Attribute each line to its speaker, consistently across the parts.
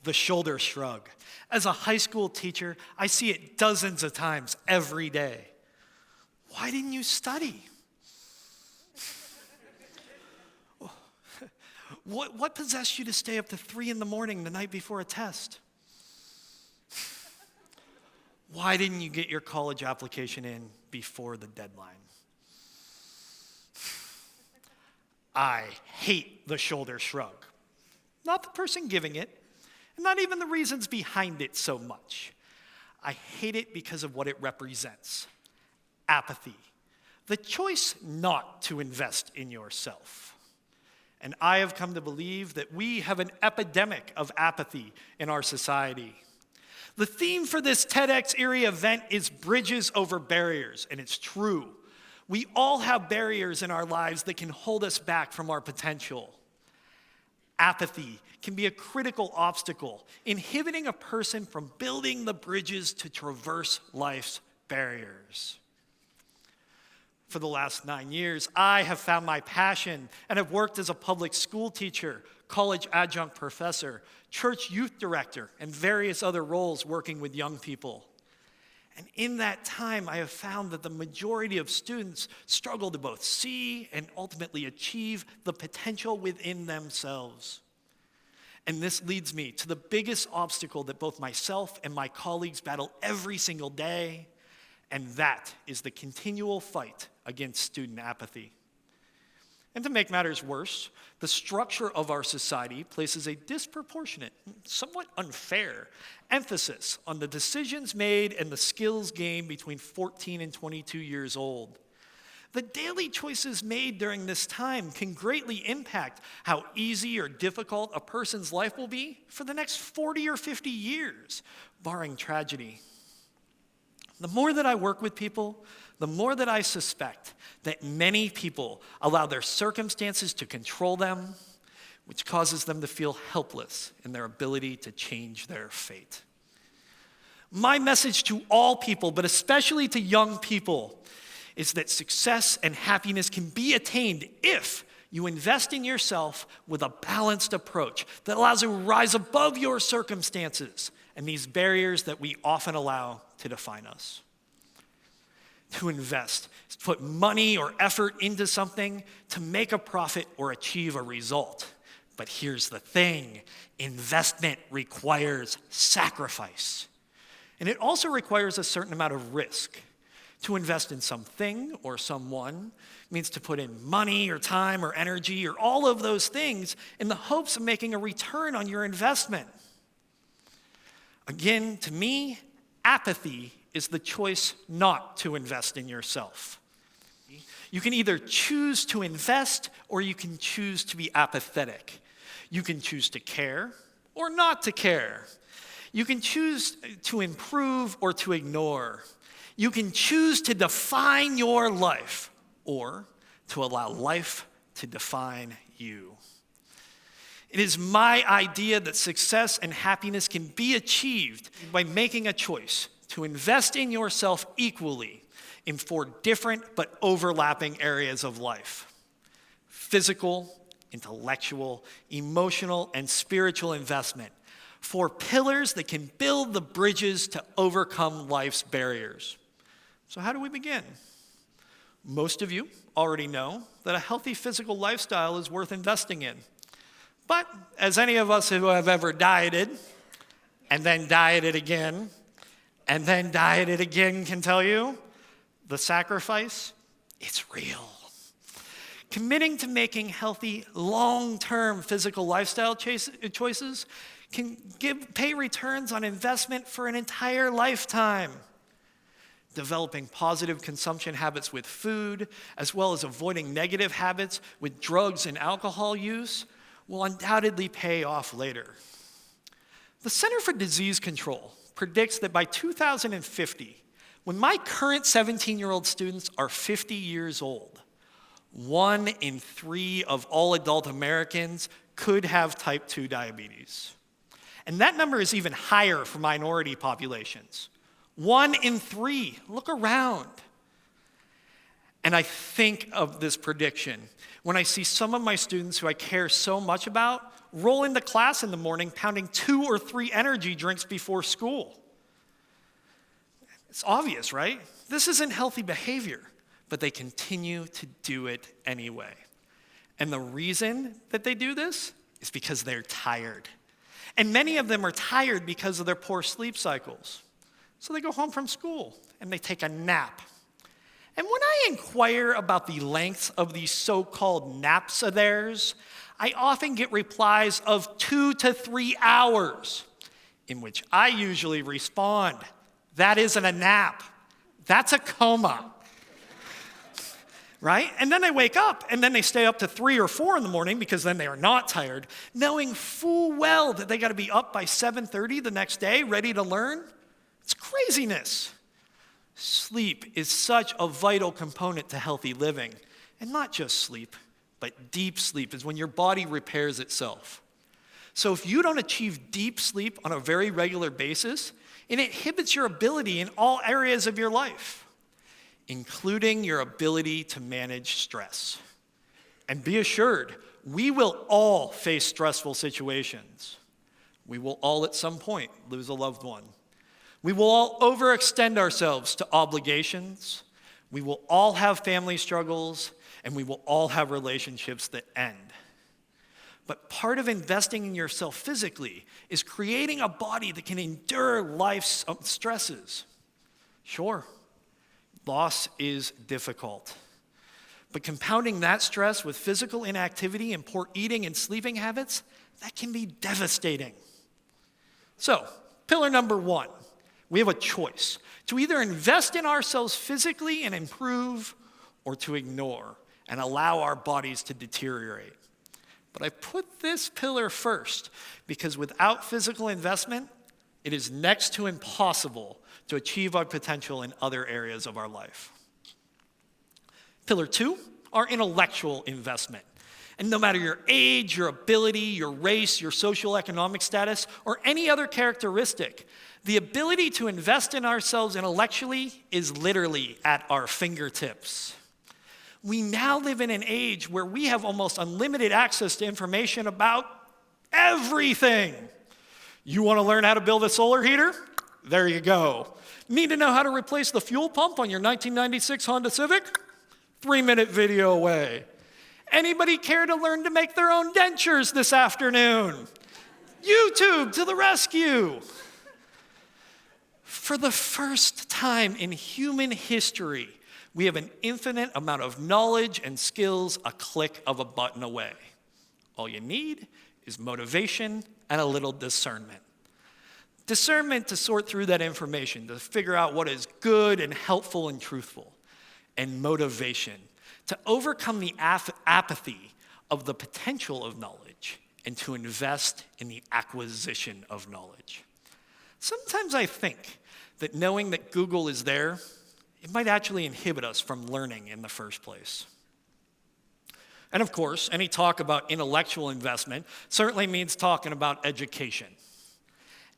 Speaker 1: the shoulder shrug. As a high school teacher, I see it dozens of times every day. Why didn't you study? What possessed you to stay up to 3 a.m. the night before a test? Why didn't you get your college application in before the deadline? I hate the shoulder shrug. Not the person giving it, and not even the reasons behind it so much. I hate it because of what it represents. Apathy. The choice not to invest in yourself. And I have come to believe that we have an epidemic of apathy in our society. The theme for this TEDxErie event is bridges over barriers, and it's true. We all have barriers in our lives that can hold us back from our potential. Apathy can be a critical obstacle, inhibiting a person from building the bridges to traverse life's barriers. For the last 9 years, I have found my passion and have worked as a public school teacher, college adjunct professor, church youth director, and various other roles working with young people. And in that time, I have found that the majority of students struggle to both see and ultimately achieve the potential within themselves. And this leads me to the biggest obstacle that both myself and my colleagues battle every single day, and that is the continual fight against student apathy. And to make matters worse, the structure of our society places a disproportionate, somewhat unfair, emphasis on the decisions made and the skills gained between 14 and 22 years old. The daily choices made during this time can greatly impact how easy or difficult a person's life will be for the next 40 or 50 years, barring tragedy. The more that I work with people, the more that I suspect that many people allow their circumstances to control them, which causes them to feel helpless in their ability to change their fate. My message to all people, but especially to young people, is that success and happiness can be attained if you invest in yourself with a balanced approach that allows you to rise above your circumstances and these barriers that we often allow to define us. To invest is to put money or effort into something to make a profit or achieve a result. But here's the thing, investment requires sacrifice. And it also requires a certain amount of risk. To invest in something or someone means to put in money or time or energy or all of those things in the hopes of making a return on your investment. Again, to me, apathy is the choice not to invest in yourself. You can either choose to invest or you can choose to be apathetic. You can choose to care or not to care. You can choose to improve or to ignore. You can choose to define your life or to allow life to define you. It is my idea that success and happiness can be achieved by making a choice to invest in yourself equally in 4 different but overlapping areas of life: physical, intellectual, emotional, and spiritual investment. 4 pillars that can build the bridges to overcome life's barriers. So how do we begin? Most of you already know that a healthy physical lifestyle is worth investing in. But as any of us who have ever dieted, and then dieted again, and then dieted again can tell you, the sacrifice, it's real. Committing to making healthy, long-term physical lifestyle choices can pay returns on investment for an entire lifetime. Developing positive consumption habits with food, as well as avoiding negative habits with drugs and alcohol use, will undoubtedly pay off later. The Center for Disease Control predicts that by 2050, when my current 17-year-old students are 50 years old, 1 in 3 of all adult Americans could have type 2 diabetes. And that number is even higher for minority populations. 1 in 3, look around. And I think of this prediction when I see some of my students who I care so much about roll into class in the morning pounding 2 or 3 energy drinks before school. It's obvious, right? This isn't healthy behavior, but they continue to do it anyway. And the reason that they do this is because they're tired. And many of them are tired because of their poor sleep cycles. So they go home from school and they take a nap. And when I inquire about the lengths of these so-called naps of theirs, I often get replies of 2 to 3 hours, in which I usually respond, "That isn't a nap, that's a coma." Right? And then they wake up, and then they stay up to 3 or 4 in the morning because then they are not tired, knowing full well that they got to be up by 7:30 the next day, ready to learn. It's craziness. Sleep is such a vital component to healthy living. And not just sleep, but deep sleep is when your body repairs itself. So if you don't achieve deep sleep on a very regular basis, it inhibits your ability in all areas of your life, including your ability to manage stress. And be assured, we will all face stressful situations. We will all at some point lose a loved one. We will all overextend ourselves to obligations. We will all have family struggles, and we will all have relationships that end. But part of investing in yourself physically is creating a body that can endure life's stresses. Sure, loss is difficult. But compounding that stress with physical inactivity and poor eating and sleeping habits, that can be devastating. So, pillar number 1, we have a choice to either invest in ourselves physically and improve, or to ignore and allow our bodies to deteriorate. But I put this pillar first because without physical investment, it is next to impossible to achieve our potential in other areas of our life. Pillar 2, our intellectual investment. And no matter your age, your ability, your race, your social economic status, or any other characteristic, the ability to invest in ourselves intellectually is literally at our fingertips. We now live in an age where we have almost unlimited access to information about everything. You want to learn how to build a solar heater? There you go. Need to know how to replace the fuel pump on your 1996 Honda Civic? 3-minute video away. Anybody care to learn to make their own dentures this afternoon? YouTube to the rescue. For the first time in human history, we have an infinite amount of knowledge and skills a click of a button away. All you need is motivation and a little discernment. Discernment to sort through that information, to figure out what is good and helpful and truthful. And motivation to overcome the apathy of the potential of knowledge and to invest in the acquisition of knowledge. Sometimes I think that knowing that Google is there, it might actually inhibit us from learning in the first place. And of course, any talk about intellectual investment certainly means talking about education.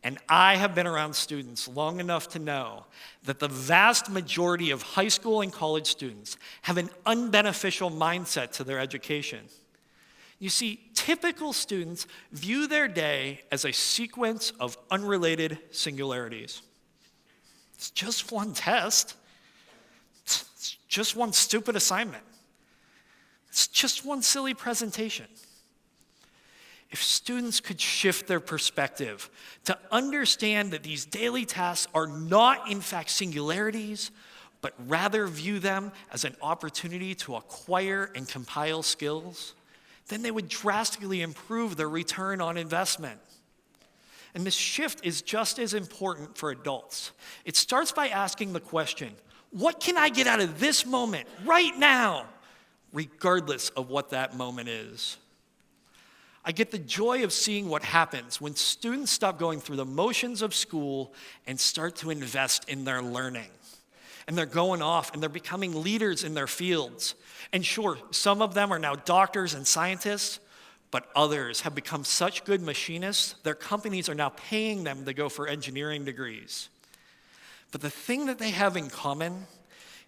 Speaker 1: And I have been around students long enough to know that the vast majority of high school and college students have an unbeneficial mindset to their education. You see, typical students view their day as a sequence of unrelated singularities. It's just one test. It's just one stupid assignment. It's just one silly presentation. If students could shift their perspective to understand that these daily tasks are not in fact singularities, but rather view them as an opportunity to acquire and compile skills, then they would drastically improve their return on investment. And this shift is just as important for adults. It starts by asking the question, what can I get out of this moment right now, regardless of what that moment is? I get the joy of seeing what happens when students stop going through the motions of school and start to invest in their learning. And they're going off and they're becoming leaders in their fields. And sure, some of them are now doctors and scientists, but others have become such good machinists, their companies are now paying them to go for engineering degrees. But the thing that they have in common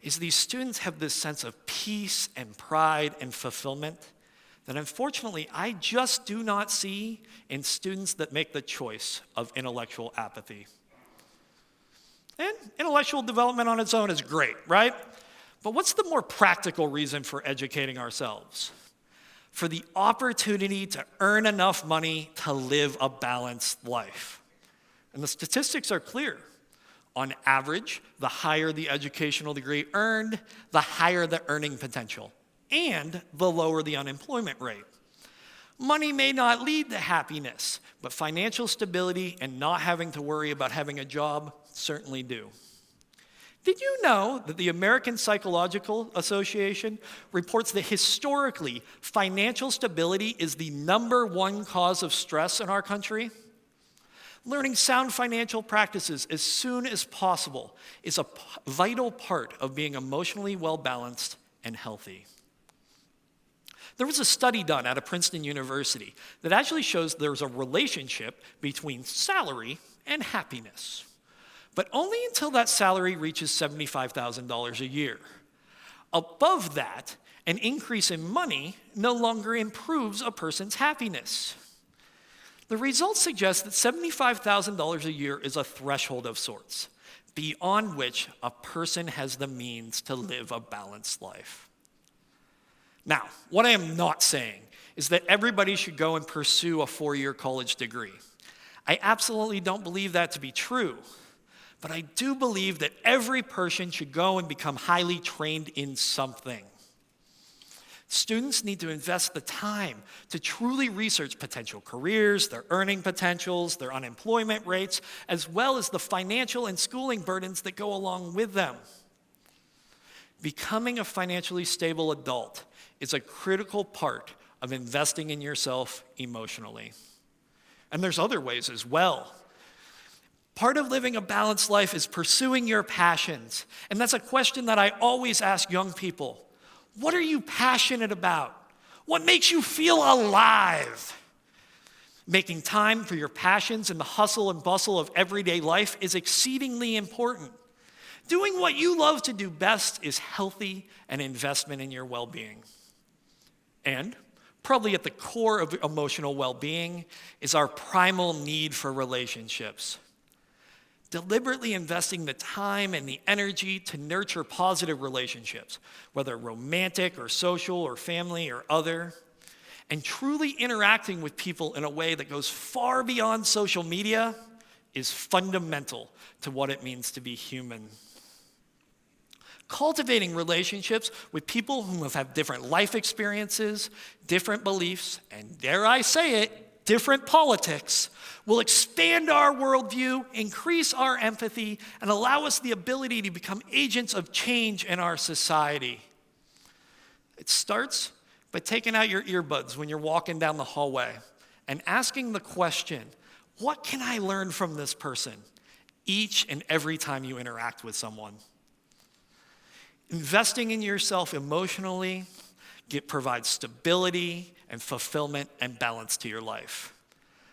Speaker 1: is these students have this sense of peace and pride and fulfillment that unfortunately I just do not see in students that make the choice of intellectual apathy. And intellectual development on its own is great, right? But what's the more practical reason for educating ourselves? For the opportunity to earn enough money to live a balanced life. And the statistics are clear. On average, the higher the educational degree earned, the higher the earning potential, and the lower the unemployment rate. Money may not lead to happiness, but financial stability and not having to worry about having a job certainly do. Did you know that the American Psychological Association reports that historically, financial stability is the #1 cause of stress in our country? Learning sound financial practices as soon as possible is a vital part of being emotionally well-balanced and healthy. There was a study done at a Princeton University that actually shows there's a relationship between salary and happiness, but only until that salary reaches $75,000 a year. Above that, an increase in money no longer improves a person's happiness. The results suggest that $75,000 a year is a threshold of sorts, beyond which a person has the means to live a balanced life. Now, what I am not saying is that everybody should go and pursue a 4-year college degree. I absolutely don't believe that to be true, but I do believe that every person should go and become highly trained in something. Students need to invest the time to truly research potential careers, their earning potentials, their unemployment rates, as well as the financial and schooling burdens that go along with them. Becoming a financially stable adult is a critical part of investing in yourself emotionally. And there's other ways as well. Part of living a balanced life is pursuing your passions. And that's a question that I always ask young people. What are you passionate about? What makes you feel alive? Making time for your passions in the hustle and bustle of everyday life is exceedingly important. Doing what you love to do best is healthy and investment in your well-being. And probably at the core of emotional well-being is our primal need for relationships. Deliberately investing the time and the energy to nurture positive relationships, whether romantic or social or family or other, and truly interacting with people in a way that goes far beyond social media is fundamental to what it means to be human. Cultivating relationships with people who have different life experiences, different beliefs, and dare I say it, different politics, will expand our worldview, increase our empathy, and allow us the ability to become agents of change in our society. It starts by taking out your earbuds when you're walking down the hallway and asking the question, what can I learn from this person each and every time you interact with someone? Investing in yourself emotionally provides stability and fulfillment and balance to your life.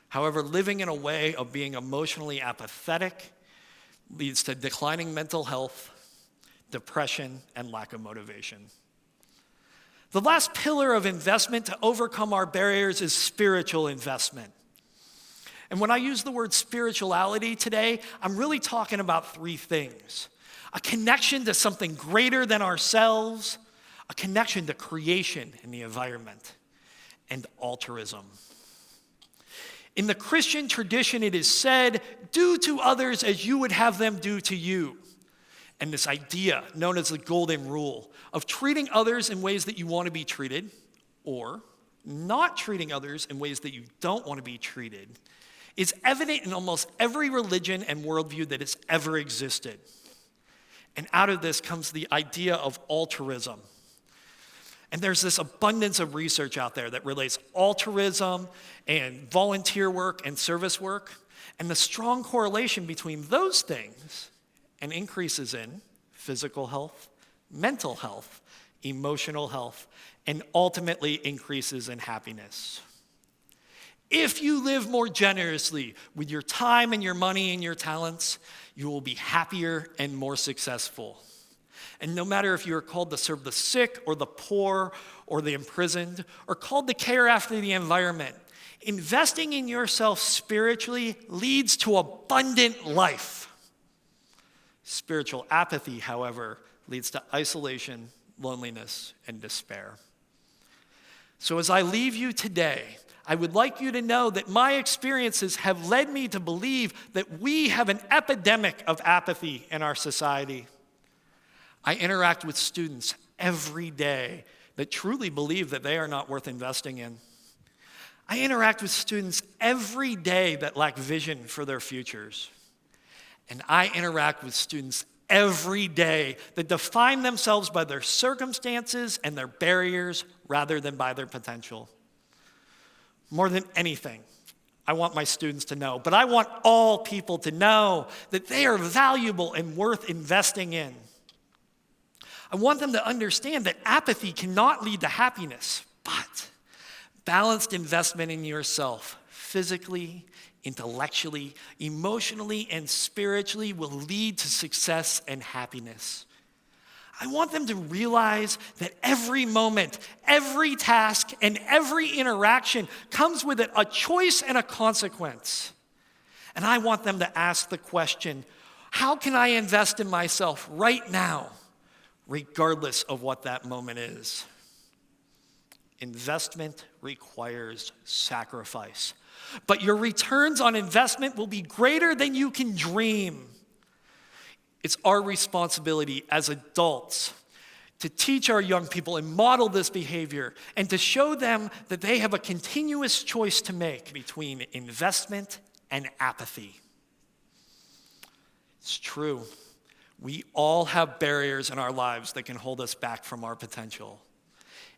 Speaker 1: However, living in a way of being emotionally apathetic leads to declining mental health, depression, and lack of motivation. The last pillar of investment to overcome our barriers is spiritual investment. And when I use the word spirituality today, I'm really talking about 3 things. A connection to something greater than ourselves, a connection to creation and the environment, and altruism. In the Christian tradition, it is said, do to others as you would have them do to you. And this idea, known as the golden rule, of treating others in ways that you want to be treated, or not treating others in ways that you don't want to be treated, is evident in almost every religion and worldview that has ever existed. And out of this comes the idea of altruism. And there's this abundance of research out there that relates altruism and volunteer work and service work, and the strong correlation between those things and increases in physical health, mental health, emotional health, and ultimately increases in happiness. If you live more generously with your time and your money and your talents, you will be happier and more successful. And no matter if you are called to serve the sick or the poor or the imprisoned, or called to care after the environment, investing in yourself spiritually leads to abundant life. Spiritual apathy, however, leads to isolation, loneliness, and despair. So as I leave you today, I would like you to know that my experiences have led me to believe that we have an epidemic of apathy in our society. I interact with students every day that truly believe that they are not worth investing in. I interact with students every day that lack vision for their futures. And I interact with students every day that define themselves by their circumstances and their barriers rather than by their potential. More than anything, I want my students to know, but I want all people to know that they are valuable and worth investing in. I want them to understand that apathy cannot lead to happiness, but balanced investment in yourself, physically, intellectually, emotionally, and spiritually, will lead to success and happiness. I want them to realize that every moment, every task, and every interaction comes with it a choice and a consequence. And I want them to ask the question, how can I invest in myself right now, regardless of what that moment is? Investment requires sacrifice, but your returns on investment will be greater than you can dream. It's our responsibility as adults to teach our young people and model this behavior and to show them that they have a continuous choice to make between investment and apathy. It's true. We all have barriers in our lives that can hold us back from our potential.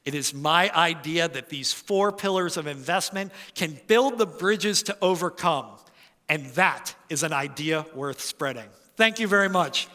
Speaker 1: It is my idea that these 4 pillars of investment can build the bridges to overcome, and that is an idea worth spreading. Thank you very much.